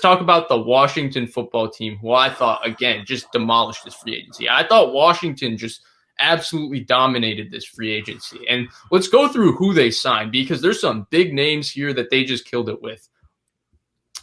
talk about the Washington football team, who I thought, again, just demolished this free agency. I thought Washington just absolutely dominated this free agency. And let's go through who they signed, because there's some big names here that they just killed it with.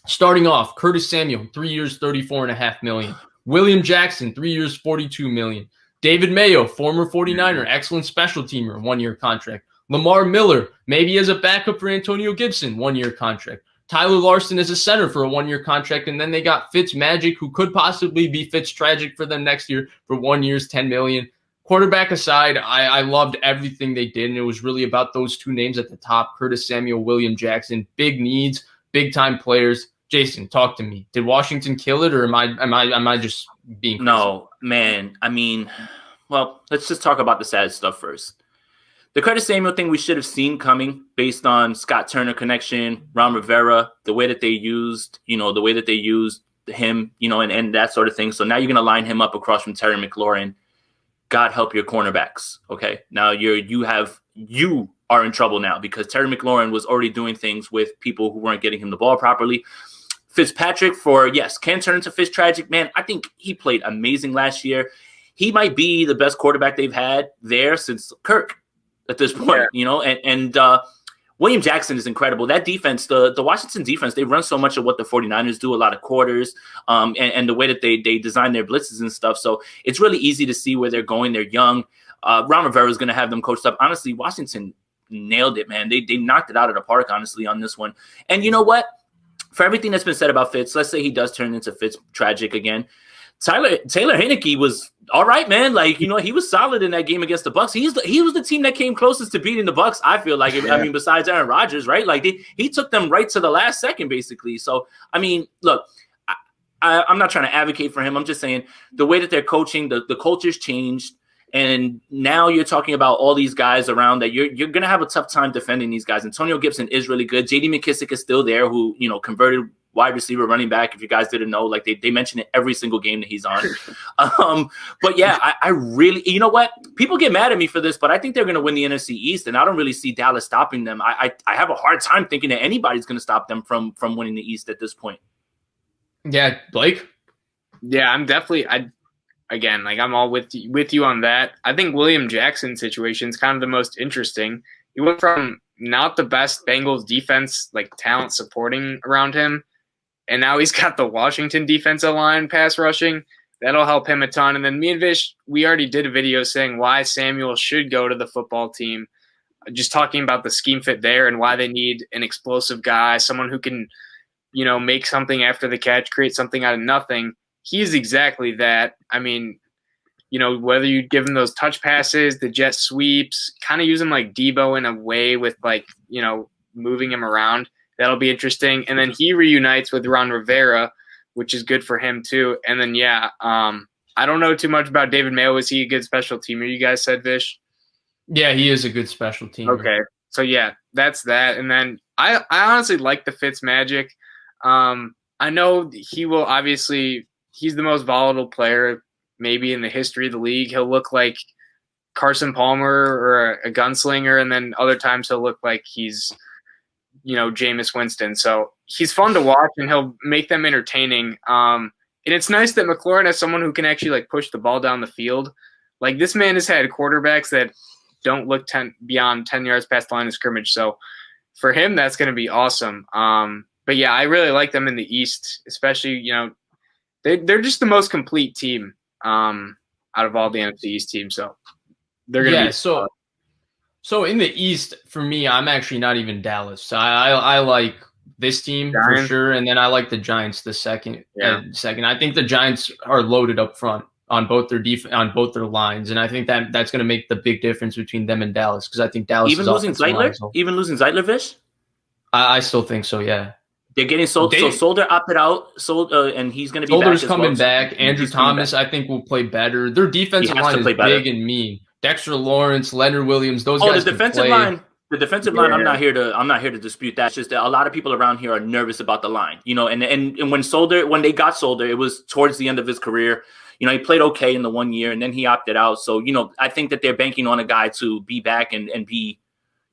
Starting off, Curtis Samuel, 3 years, $34.5 million. William Jackson, 3 years, $42 million. David Mayo, former 49er, excellent special teamer, 1-year contract. Lamar Miller, maybe as a backup for Antonio Gibson, 1-year contract. Tyler Larson as a center for a 1-year contract, and then they got Fitzmagic, who could possibly be Fitztragic for them next year for 1 year's $10 million. Quarterback aside, I loved everything they did, and it was really about those two names at the top, Curtis Samuel, William Jackson. Big needs, big-time players. Jason, talk to me. Did Washington kill it, or am I just being crazy? No, man. I mean, well, let's just talk about the sad stuff first. The Curtis Samuel thing we should have seen coming based on Scott Turner connection, Ron Rivera, the way that they used him, and that sort of thing. So now you're going to line him up across from Terry McLaurin. God help your cornerbacks. Okay. Now you are in trouble now, because Terry McLaurin was already doing things with people who weren't getting him the ball properly. Fitzpatrick can turn into Fitztragic. Man, I think he played amazing last year. He might be the best quarterback they've had there since Kirk at this point, and William Jackson is incredible. That defense, the Washington defense, they run so much of what the 49ers do, a lot of quarters, and the way that they design their blitzes and stuff. So it's really easy to see where they're going. They're young. Ron Rivera is going to have them coached up. Honestly, Washington nailed it, man. They knocked it out of the park, honestly, on this one. And you know what? For everything that's been said about Fitz, let's say he does turn into Fitztragic again. Taylor Heinicke was all right, man. Like, he was solid in that game against the Bucs. He was the team that came closest to beating the Bucs, I feel like. Yeah. I mean, besides Aaron Rodgers, right? Like, he took them right to the last second, basically. So, I mean, look, I'm not trying to advocate for him. I'm just saying the way that they're coaching, the culture's changed. And now you're talking about all these guys around that you're going to have a tough time defending these guys. Antonio Gibson is really good. J.D. McKissick is still there, who, converted wide receiver, running back. If you guys didn't know, like they mention it every single game that he's on. But yeah, I really, you know what? People get mad at me for this, but I think they're going to win the NFC East, and I don't really see Dallas stopping them. I have a hard time thinking that anybody's going to stop them from winning the East at this point. Yeah, Blake? Yeah, I'm definitely I'm all with you on that. I think William Jackson's situation is kind of the most interesting. He went from not the best Bengals defense, like talent supporting around him, and now he's got the Washington defensive line pass rushing. That'll help him a ton. And then me and Vish, we already did a video saying why Samuel should go to the football team, just talking about the scheme fit there and why they need an explosive guy, someone who can, make something after the catch, create something out of nothing. He's exactly that. I mean, whether you give him those touch passes, the jet sweeps, kind of use him like Debo in a way with moving him around. That'll be interesting. And then he reunites with Ron Rivera, which is good for him too. And then, I don't know too much about David Mayo. Is he a good special teamer, you guys said, Vish? Yeah, he is a good special teamer. Okay. So, yeah, that's that. And then I honestly like the Fitzmagic. I know he will obviously – he's the most volatile player maybe in the history of the league. He'll look like Carson Palmer or a gunslinger, and then other times he'll look like he's – Jameis Winston. So he's fun to watch, and he'll make them entertaining. And it's nice that McLaurin has someone who can actually push the ball down the field. Like, this man has had quarterbacks that don't look beyond 10 yards past the line of scrimmage. So for him, that's going to be awesome. But yeah, I really like them in the East, especially, they're just the most complete team out of all the NFC East teams. So they're going to be So in the East, for me, I'm actually not even Dallas. So I like this team Giants. For sure, and then I like the Giants the second. I think the Giants are loaded up front on both their on both their lines, and I think that's going to make the big difference between them and Dallas, because I think Dallas even losing Zeitler, Vish. I still think so. Yeah, they're getting sold. So Solder opted out. And he's going to be Solder's back coming back. Andrew Thomas, I think, will play better. Their defensive line is big and mean. Dexter Lawrence, Leonard Williams, those guys. The defensive line. The defensive line, I'm not here to dispute that. It's just that a lot of people around here are nervous about the line. And when they got Solder, it was towards the end of his career. He played okay in the 1 year, and then he opted out. So, I think that they're banking on a guy to be back and be,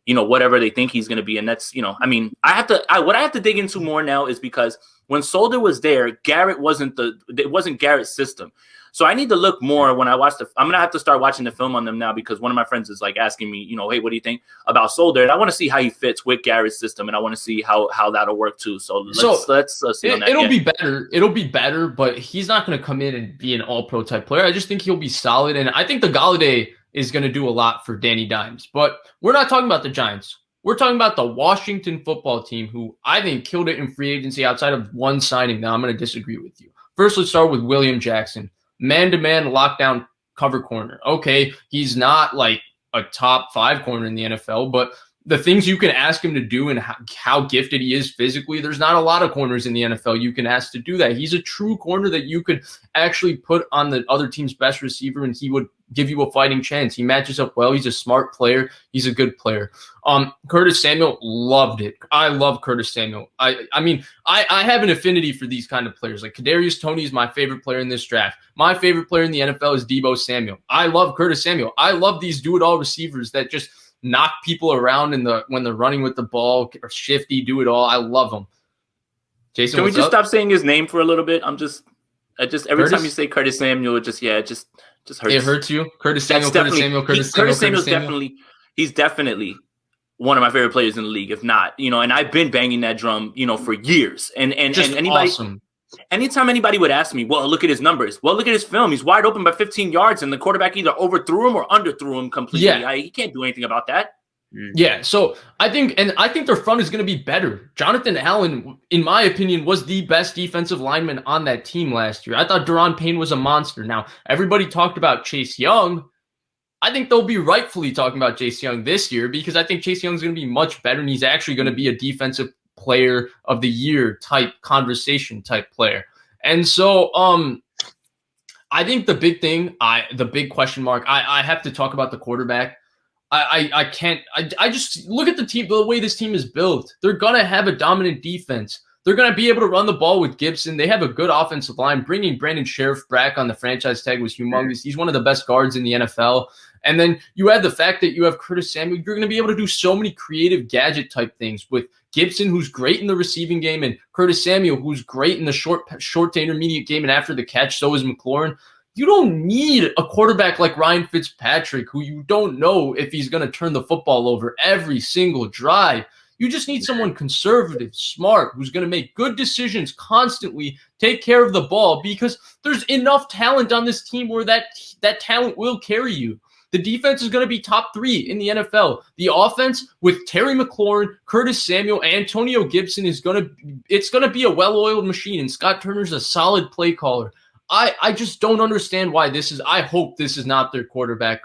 whatever they think he's going to be. And that's, I mean, what I have to dig into more now is because when Solder was there, it wasn't Garrett's system. So I need to look more when I watch I'm going to have to start watching the film on them now, because one of my friends is like asking me, hey, what do you think about Solder? And I want to see how he fits with Garrett's system, and I want to see how that'll work too. So let's see on that. It'll be better. It'll be better, but he's not going to come in and be an all-pro type player. I just think he'll be solid. And I think the Galladay is going to do a lot for Danny Dimes. But we're not talking about the Giants. We're talking about the Washington football team, who I think killed it in free agency outside of one signing. Now, I'm going to disagree with you. First, let's start with William Jackson. Man-to-man lockdown cover corner. Okay, he's not like a top 5 corner in the NFL, but the things you can ask him to do and how gifted he is physically, there's not a lot of corners in the NFL you can ask to do that. He's a true corner that you could actually put on the other team's best receiver, and he would give you a fighting chance. He matches up well. He's a smart player. He's a good player. Curtis Samuel, loved it. I love Curtis Samuel. I mean, I have an affinity for these kind of players. Like Kadarius Toney is my favorite player in this draft. My favorite player in the NFL is Deebo Samuel. I love Curtis Samuel. I love these do-it-all receivers that just knock people around when they're running with the ball, or shifty, do it all. I love them. Jason, can we just stop saying his name for a little bit? Every time you say Curtis Samuel, it just hurts. It hurts you. Curtis Samuel. He's definitely one of my favorite players in the league, if not, and I've been banging that drum, for years. And anybody, awesome. Anytime anybody would ask me, well, look at his numbers. Well, look at his film. He's wide open by 15 yards, and the quarterback either overthrew him or underthrew him completely. Yeah. He can't do anything about that. Yeah, so I think their front is going to be better. Jonathan Allen, in my opinion, was the best defensive lineman on that team last year. I thought Daron Payne was a monster. Now, everybody talked about Chase Young. I think they'll be rightfully talking about Chase Young this year, because I think Chase Young is going to be much better, and he's actually going to be a defensive player of the year type conversation type player. And so I think the big question mark, I have to talk about the quarterback. I just look at the team, the way this team is built. They're going to have a dominant defense. They're going to be able to run the ball with Gibson. They have a good offensive line. Bringing Brandon Sheriff back on the franchise tag was humongous. He's one of the best guards in the NFL. And then you add the fact that you have Curtis Samuel. You're going to be able to do so many creative gadget type things with Gibson, who's great in the receiving game, and Curtis Samuel, who's great in the short to intermediate game and after the catch. So is McLaurin. You don't need a quarterback like Ryan Fitzpatrick, who you don't know if he's going to turn the football over every single drive. You just need someone conservative, smart, who's going to make good decisions constantly, take care of the ball, because there's enough talent on this team where that talent will carry you. The defense is going to be top 3 in the NFL. The offense with Terry McLaurin, Curtis Samuel, Antonio Gibson it's going to be a well-oiled machine, and Scott Turner's a solid play caller. I just don't understand why I hope this is not their quarterback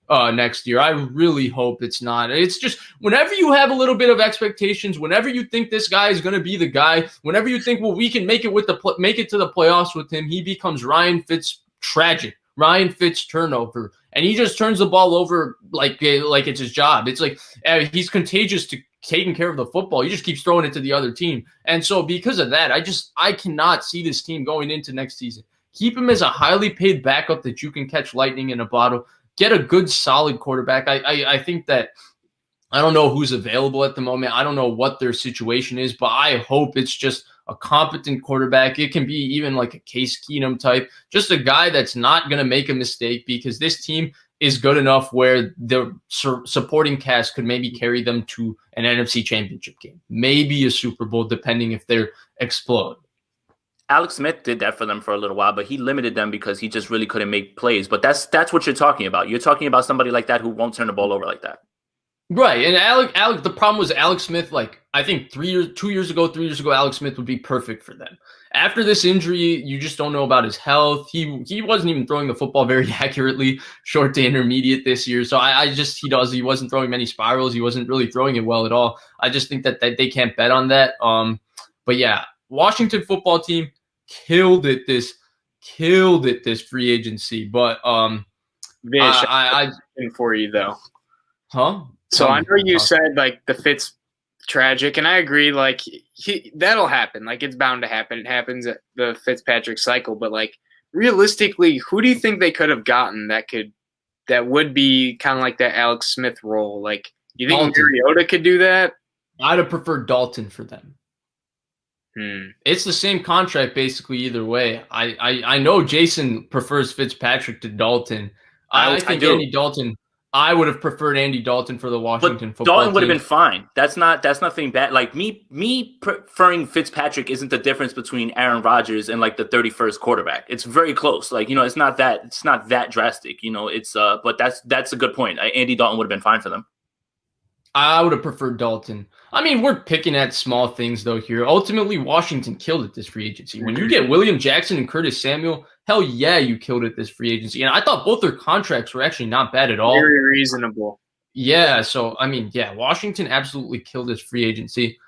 next year. I really hope it's not. It's just whenever you have a little bit of expectations, whenever you think this guy is going to be the guy, whenever you think, well, we can make it to the playoffs with him, he becomes Ryan Fitz turnover, and he just turns the ball over like it's his job. It's like he's contagious to taking care of the football. He just keeps throwing it to the other team, and so because of that, I cannot see this team going into next season. Keep him as a highly paid backup that you can catch lightning in a bottle. Get a good, solid quarterback. I think that I don't know who's available at the moment. I don't know what their situation is, but I hope it's just a competent quarterback. It can be even like a Case Keenum type, just a guy that's not going to make a mistake, because this team is good enough where the supporting cast could maybe carry them to an NFC Championship game, maybe a Super Bowl, depending if they explode. Alex Smith did that for them for a little while, but he limited them because he just really couldn't make plays. But that's what you're talking about. You're talking about somebody like that who won't turn the ball over like that. Right. And Alex, the problem was Alex Smith, like I think 3 years ago, Alex Smith would be perfect for them. After this injury, you just don't know about his health. He wasn't even throwing the football very accurately, short to intermediate this year. So he wasn't throwing many spirals. He wasn't really throwing it well at all. I just think that they can't bet on that. But yeah, Washington football team killed it this free agency. But Vish, I for you though. Huh? So I know you said like the Fitz tragic, and I agree. Like that'll happen. Like it's bound to happen. It happens at the Fitzpatrick cycle. But like realistically, who do you think they could have gotten that would be kind of like that Alex Smith role? Like You think Dalton. Mariota could do that? I'd have preferred Dalton for them. It's the same contract basically either way. I know Jason prefers Fitzpatrick to Dalton. I think do. Andy Dalton. I would have preferred Andy Dalton for the Washington football Dalton would have team. been fine. That's nothing bad. Like me preferring Fitzpatrick isn't the difference between Aaron Rodgers and like the 31st quarterback. It's very close. Like, it's not that drastic. But that's a good point. Andy Dalton would have been fine for them. I would have preferred Dalton. I mean, we're picking at small things, though, here. Ultimately, Washington killed it this free agency. When you get William Jackson and Curtis Samuel, hell yeah, you killed it this free agency. And I thought both their contracts were actually not bad at all. Very reasonable. Yeah, so, I mean, yeah, Washington absolutely killed this free agency.